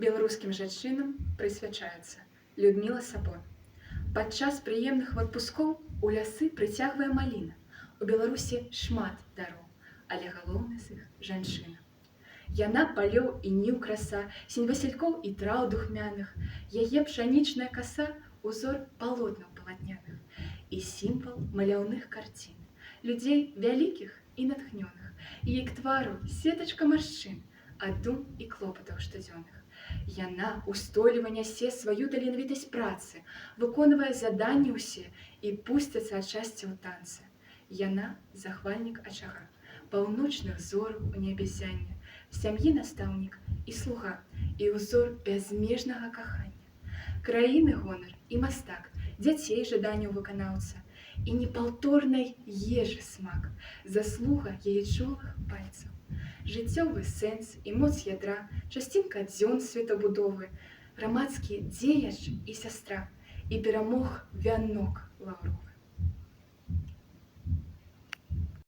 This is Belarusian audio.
Беларускім жанчынам прысвячаецца Людміла Сапон. Падчас прыемных адпускоў у лясы прыцягвае маліна. У Беларусі шмат дароў, але галоўны з іх жанчына. Яна палёў і ніў краса, сінь васількоў і траў духмяных, яе пшанічная каса узор палотнаў палатняных і сімвал маляўных карцін, людзей вялікіх і натхнёных, і к твару сетачка маршчын ад дум і клопатаў штодзённых. Яна устойліва нясе сваю таленавітасць працы, выконвае заданні ўсе і пусціцца ад шчасця ў танцы. Яна захвальнік ачага, паўночных зораў у небязяння, сям'і настаўнік і слуга, і ўзор бязмежнага кахання. Краіны гонар і мастак, дзяцей жаданняў выканаўца, і непаўторнай ежы смак, заслуга яе чулых пальцаў. Жыццёвы сэнс і моц ядра, часцінка дзён светабудовы, грамадскі дзеяч і сястра, і перамог вянок лаўровы.